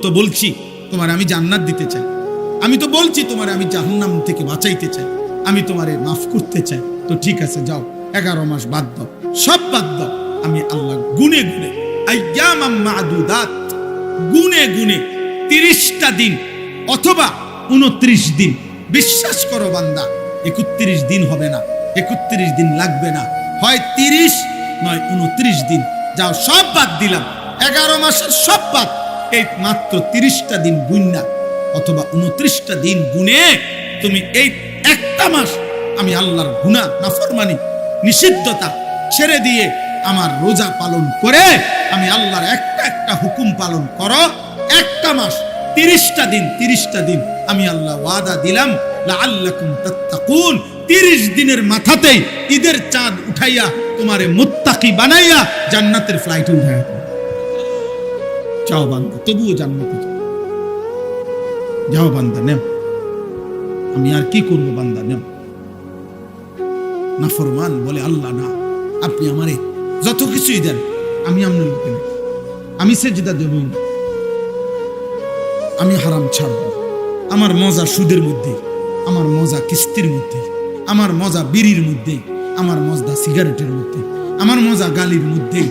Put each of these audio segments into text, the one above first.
তো বলছি তোমার আমি জান্নাত দিতে চাই, আমি তো বলছি তোমার আমি জাহান্নাম থেকে বাঁচাইতে চাই, আমি তোমারে মাফ করতে চাই। তো ঠিক আছে যাও, 11 মাস বাদ দাও, সব বাদ দাও। আমি আল্লাহ গুনে গুনে আইয়ামাম মাদুদাত, গুনে গুনে 30টা দিন অথবা 29 দিন, বিশ্বাস করো বান্দা 31 দিন হবে না, 31 দিন লাগবে না, হয় 30 নয় 29 দিন। যাও, সব বাদ দিলাম, 11 মাসের সব বাদ, এই মাত্র 30টা দিন গুণনা অথবা 29টা দিন গুনে তুমি এই একটা মাস আমি আল্লাহর গুনাহ, নাফরমানি, নিষিদ্ধতা ছেড়ে দিয়ে আমার রোজা পালন করে আমি আল্লাহর একটা একটা হুকুম পালন করো। একটা মাস 30টা দিন আমি আল্লাহ ওয়াদা দিলাম লাআল্লাকুম তাত্তাকুন, 30 দিনের মাথাতেই ঈদের চাঁদ উঠাইয়া তোমারে মুত্তাকি বানাইয়া জান্নাতের ফ্লাইটে উঠাইয়া যাও বান্দা, তবুও জান্নাতে যাও বান্দা, নেও। আমি আর কি করব বান্দা, নেও। নাফরমান বলে আল্লাহ না, আপনি আমারে যত কিছুই দেন আমি আপনার লোকে নেই, আমি সেজদা দেব না, আমি হারাম ছাড়ব, আমার মজা সুদের মধ্যে, আমার মজা কিস্তির মধ্যে, আমার মজা বিড়ির মধ্যে, আমার মজা সিগারেটের মধ্যে, আমার মজা গালির মধ্যে,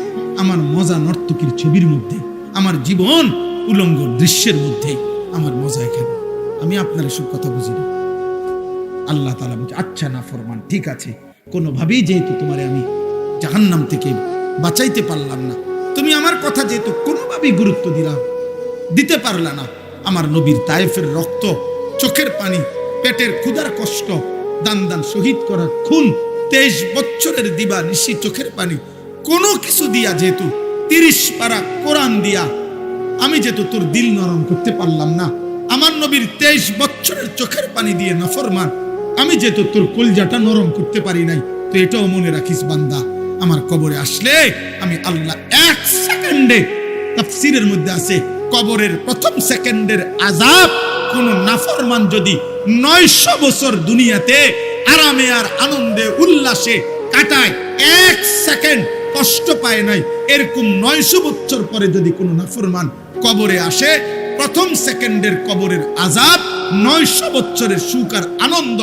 আমার মজা নর্তকীর ছবির মধ্যে, আমার জীবন উলঙ্গ দৃশ্যের মধ্যে, আমার মজা এখানে। আমি আপনার এসব কথা বুঝি না। আল্লাহ তাআলা বলছে আচ্ছা না ফরমান, ঠিক আছে, কোনোভাবেই যেহেতু তোমারে আমি জাহান্নাম থেকে বাঁচাইতে পারলাম না, তুমি আমার কথা যেহেতু কোনোভাবেই গুরুত্ব দিতে পারলা না, আমার নবীর তায়েফের রক্ত, চোখের পানি, পেটের ক্ষুধার কষ্ট, দান শহীদ করার খুন, 23 বছরের দিবা নিশি চোখের পানি, কোনো কিছু দিয়া যেহেতু 30 পারা কোরআন দিয়া আমি যেহেতু তোর দিল নরম করতে পারলাম না, আমার নবীর 23 বছরের চোখের পানি দিয়ে নাফরমান আমি যেহেতু তোর কলজাটা নরম করতে পারি নাই, তো এটাও মনে রাখিস বান্দা, আমার কবরে আসলে আমি আল্লাহ 1 সেকেন্ডে, তাফসীরের মধ্যে আছে কবরের প্রথম সেকেন্ডের আযাব কোন নাফরমান যদি 900 বছর দুনিয়াতে আরামে আর আনন্দে উল্লাসে কাটায়, 1 সেকেন্ড কষ্ট পায় নাই, এরকম 900 বছর পরে যদি কোনো নাফরমান কবরে আসে, প্রথম সেকেন্ডের কবরের আযাব 900 বছরের সুখ আর আনন্দ